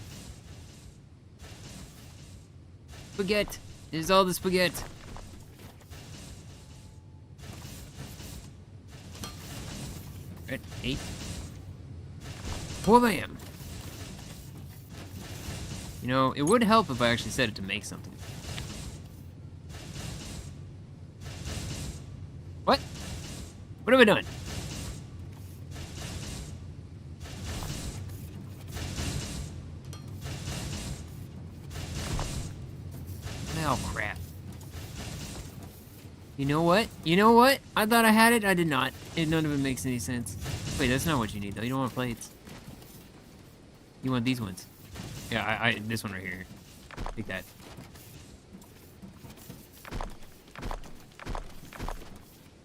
Spaghetti. There's all the spaghetti. Right, 8. Well, bam. You know, it would help if I actually set it to make something. What? What have I done? Oh, crap. You know what? You know what? I thought I had it. I did not. None of it makes any sense. Wait, that's not what you need, though. You don't want plates. You want these ones. Yeah, this one right here. Take that.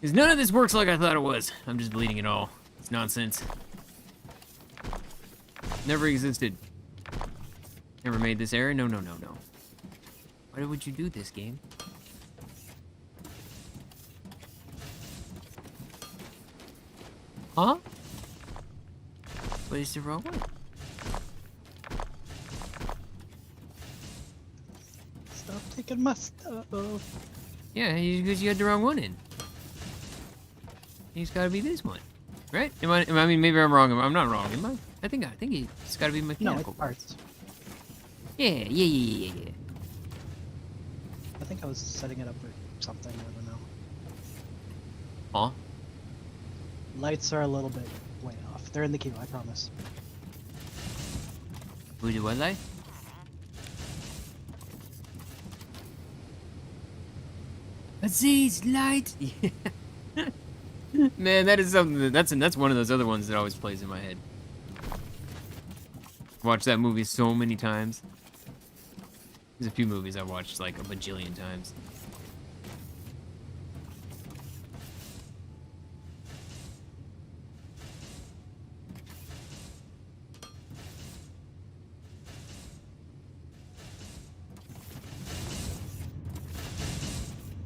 Because none of this works like I thought it was. I'm just deleting it all. It's nonsense. Never existed. Never made this error. No, no, no, no. Why would you do this, game? Huh? What is the wrong one? Stop taking my stuff. Yeah, because you had the wrong one in. It's got to be this one, right? I mean, maybe I'm wrong. I'm not wrong, am I? I think it's got to be No, mechanical it's parts. Yeah. I think I was setting it up for something. I don't know. Huh? Lights are a little bit way off. They're in the queue, I promise. Who do what light? What's these light? Man, that is something that's one of those other ones that always plays in my head. Watched that movie so many times. There's a few movies I watched like a bajillion times.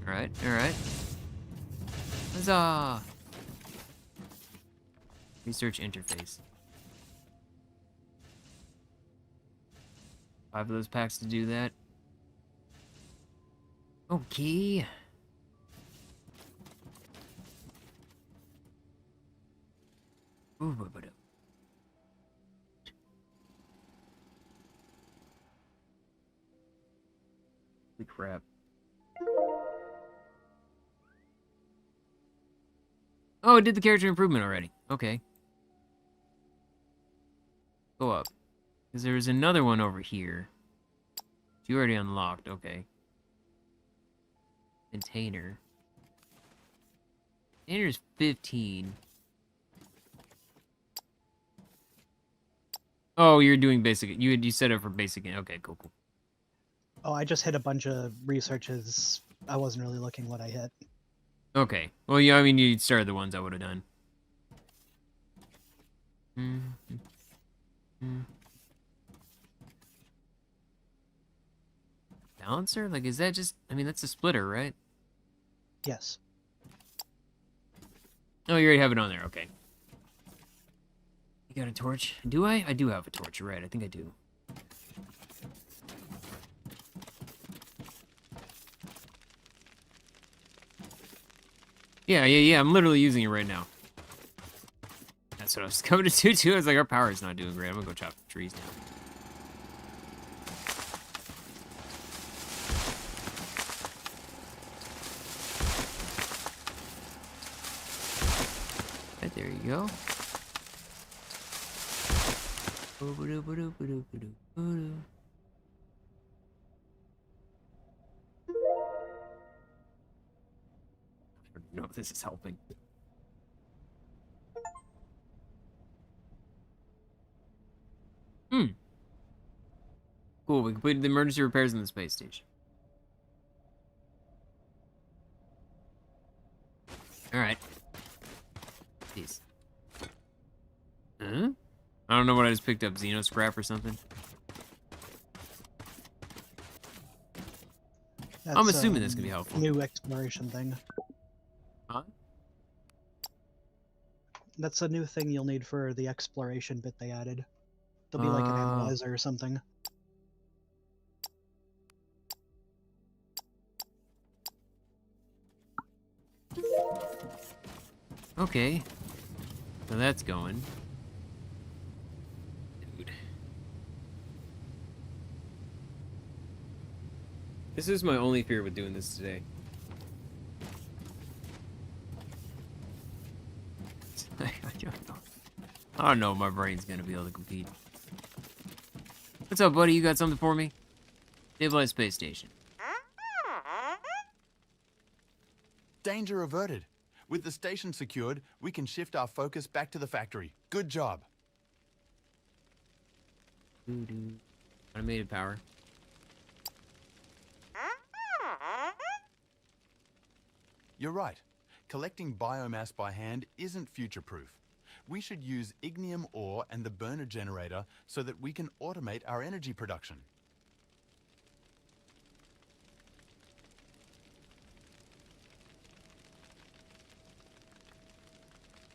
Alright, alright. Huzzah! Research interface. 5 of those packs to do that. Okay. Ooh, holy crap. Oh, it did the character improvement already. Okay. Go up. Because there was another one over here. You already unlocked. Okay. Container. Container's 15. Oh, you're doing basic. You set up for basic. Okay, cool, cool. Oh, I just hit a bunch of researches. I wasn't really looking what I hit. Okay. Well, yeah, I mean, you started the ones I would have done. Balancer? Like, is that just... I mean, that's a splitter, right? Yes. Oh, you already have it on there. Okay. You got a torch? Do I? I do have a torch. You're right. I think I do. Yeah. I'm literally using it right now. That's what I was coming to do, too. I was like, our power is not doing great. I'm gonna go chop trees down. Right, there you go. I don't know if this is helping. Cool, we completed the emergency repairs in the space station. Alright. Peace. Huh? I don't know what I just picked up. Xeno scrap or something? I'm assuming this can be helpful. New exploration thing. Huh? That's a new thing you'll need for the exploration bit they added. There'll be like an analyzer or something. Okay. So that's going. Dude. This is my only fear with doing this today. I don't know if my brain's gonna be able to compete. What's up, buddy? You got something for me? Stabilized space station. Danger averted. With the station secured, we can shift our focus back to the factory. Good job. Automated power. You're right. Collecting biomass by hand isn't future-proof. We should use ignium ore and the burner generator so that we can automate our energy production.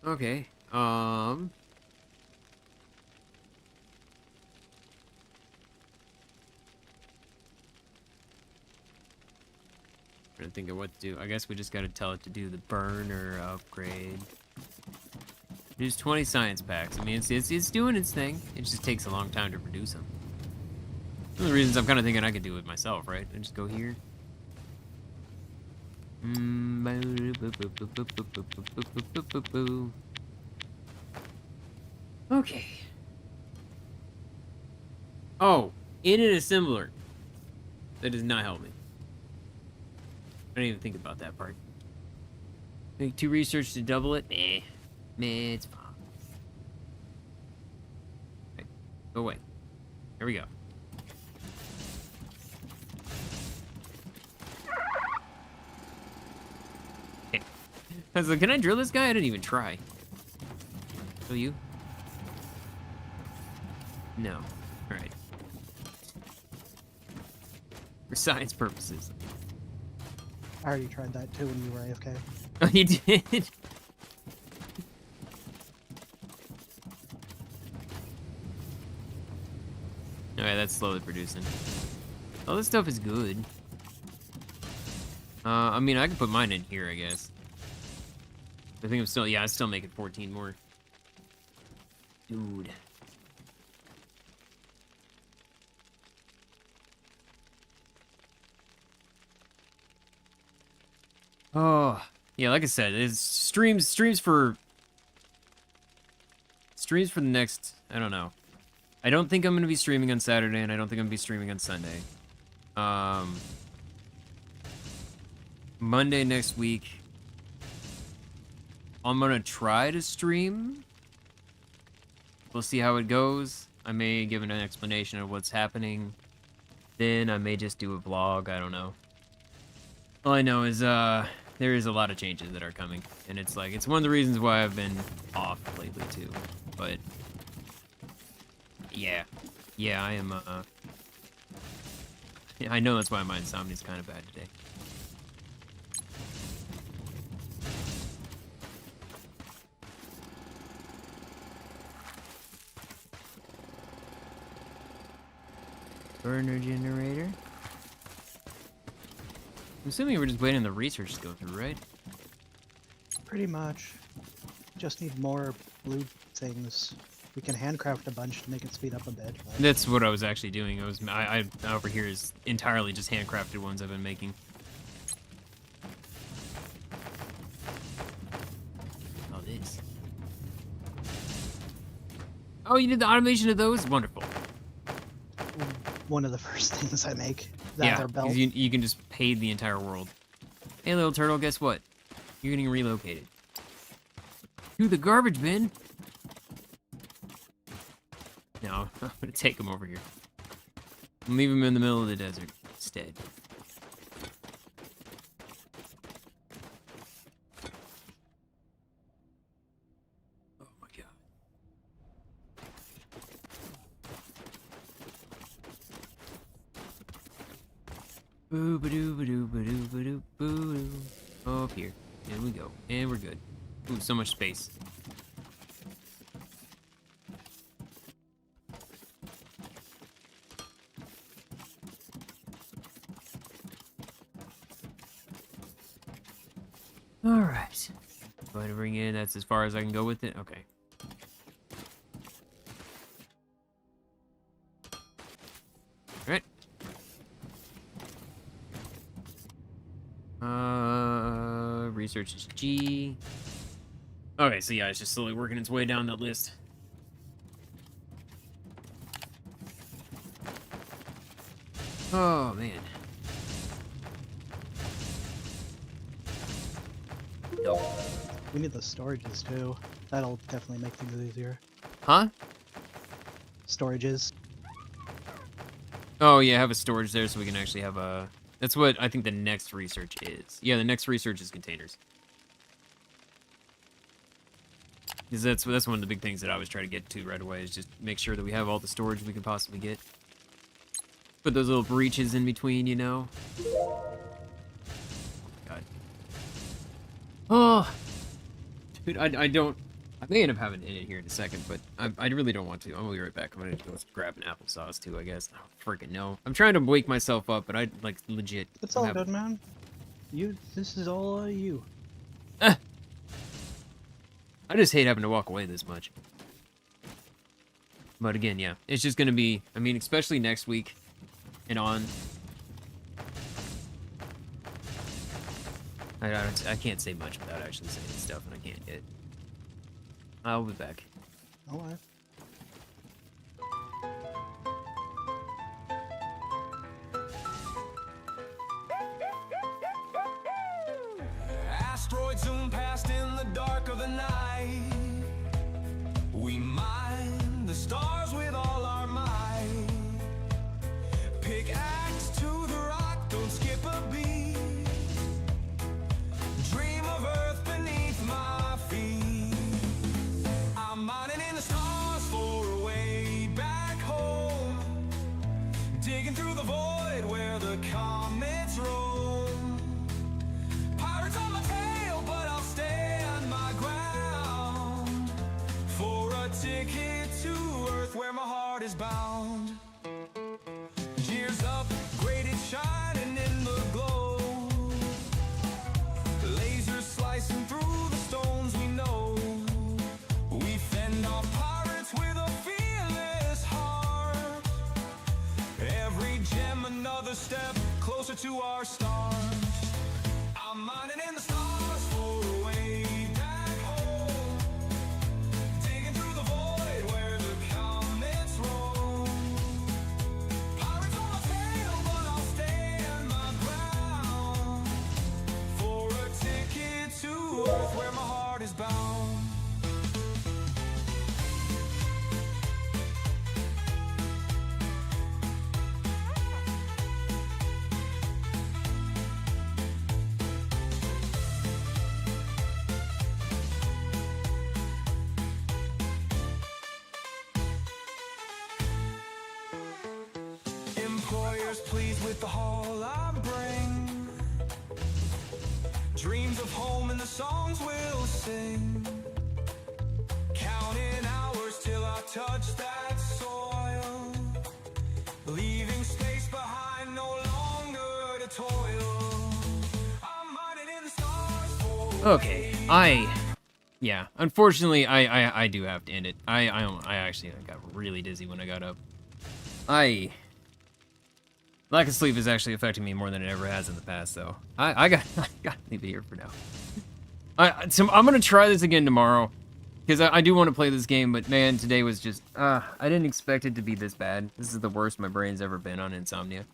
Okay. Trying to think of what to do. I guess we just gotta tell it to do the burner upgrade. There's 20 science packs. I mean, it's doing its thing. It just takes a long time to produce them. One of the reasons I'm kind of thinking I could do it myself, right? I just go here. Okay. Oh, in an assembler. That does not help me. I didn't even think about that part. Make 2 research to double it? Meh, it's fine. Okay, go away. Here we go. Okay. I was like, can I drill this guy? I didn't even try. So you? No. Alright. For science purposes. I already tried that too when you were AFK. Oh, you did? Alright, that's slowly producing. Oh, this stuff is good. I mean, I can put mine in here, I guess. I think I'm still, yeah, I'm still making 14 more. Dude. Oh, yeah, like I said, it's streams for the next, I don't know. I don't think I'm going to be streaming on Saturday, and I don't think I'm going to be streaming on Sunday. Monday next week, I'm going to try to stream. We'll see how it goes. I may give an explanation of what's happening. Then I may just do a vlog, I don't know. All I know is, there is a lot of changes that are coming, and it's like, it's one of the reasons why I've been off lately, too. But, yeah, I am, yeah, I know that's why my insomnia is kind of bad today. Burner generator. I'm assuming we're just waiting on the research to go through, right? Pretty much. Just need more blue things. We can handcraft a bunch to make it speed up a bit. But... That's what I was actually doing. I over here is entirely just handcrafted ones I've been making. Oh, this. Oh, you did the automation of those? Wonderful. One of the first things I make. Yeah, Their belt. you can just pay the entire world. Hey, little turtle, guess what? You're getting relocated. To the garbage bin? No, I'm gonna take him over here. And leave him in the middle of the desert instead. Oh my god. Boo ba doo ba doo ba doo ba doo boo doo. Up here. There we go. And we're good. Ooh, so much space. Alright. Go ahead and bring in, that's as far as I can go with it. Okay. Alright. Research is G. Okay, so yeah, it's just slowly working its way down that list. Oh, man. Nope. We need the storages too. That'll definitely make things easier. Huh? Storages. Oh, yeah, have a storage there so we can actually have a... That's what I think the next research is. Yeah, the next research is containers. Because that's one of the big things that I always try to get to right away, is just make sure that we have all the storage we can possibly get. Put those little breaches in between, you know? God. Oh! Dude, I don't... I may end up having it in here in a second, but I really don't want to. I'm gonna be right back. I'm gonna go grab an applesauce too, I guess. I don't freaking know. I'm trying to wake myself up, but I, like, legit... It's all good, man. This is all you. I just hate having to walk away this much. But again, yeah, it's just gonna be, I mean, especially next week and on. I can't say much without actually saying stuff, and I can't get. I'll be back. Alright. Asteroids zoom past in the dark of the night. We mine the stars with all our might. Pickaxe to the rock, don't skip a beat. Dream of earth beneath my feet. I'm mining in the stars for a way back home. Digging through the void where the comets roam. Pirates on my tail, but I'll stand my ground. For a ticket to earth where my heart is bound. Gears up, graded, shining in the glow. Lasers slicing through the stones we know. We fend off pirates with a fearless heart. Every gem another step closer to our stars. I'm mining in the stars for a way back home. Digging through the void where the comets roam. Pirates on my tail, but I'll stand my ground. For a ticket to earth where my heart is bound. Employers pleased with the haul I bring. Dreams of home and the songs we'll sing. Counting hours till I touch that soil. Leaving space behind, no longer to toil. I'm mining in the stars for Okay, yeah. Unfortunately, I do have to end it. I actually got really dizzy when I got up. Lack of sleep is actually affecting me more than it ever has in the past, though. I got to leave it here for now. So I'm gonna try this again tomorrow, because I do want to play this game. But man, today was just I didn't expect it to be this bad. This is the worst my brain's ever been on insomnia,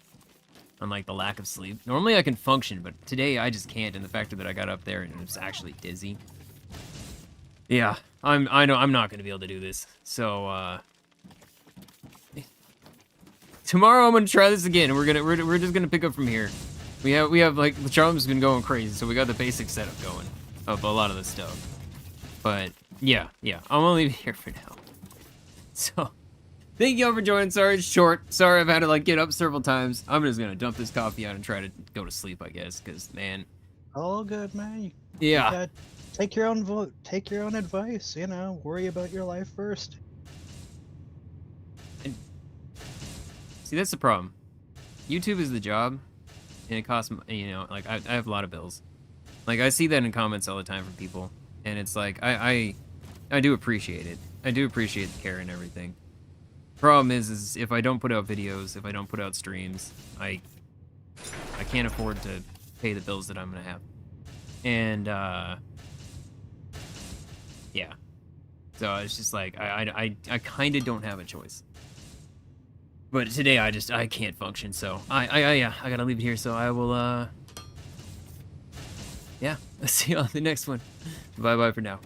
on like the lack of sleep. Normally I can function, but today I just can't. And the fact that I got up there and it was actually dizzy. Yeah, I know I'm not gonna be able to do this. So tomorrow I'm gonna try this again, and we're just gonna pick up from here. We have like the charm's been going crazy, so we got the basic setup going of a lot of this stuff. But yeah, I'm gonna leave it here for now. So thank y'all for joining. Sorry it's short. Sorry I've had to like get up several times. I'm just gonna dump this coffee out and try to go to sleep, I guess, because man. All good, man. Yeah. You gotta take your own vote. Take your own advice. You know, worry about your life first. See, that's the problem. YouTube is the job, and it costs, you know, like, I have a lot of bills. Like, I see that in comments all the time from people, and it's like, I do appreciate it. I do appreciate the care and everything. Problem is if I don't put out videos, if I don't put out streams, I can't afford to pay the bills that I'm gonna have. And, yeah. So it's just like, I kind of don't have a choice. But today I can't function, so I gotta leave it here. So I will yeah, let's see you on the next one. Bye for now.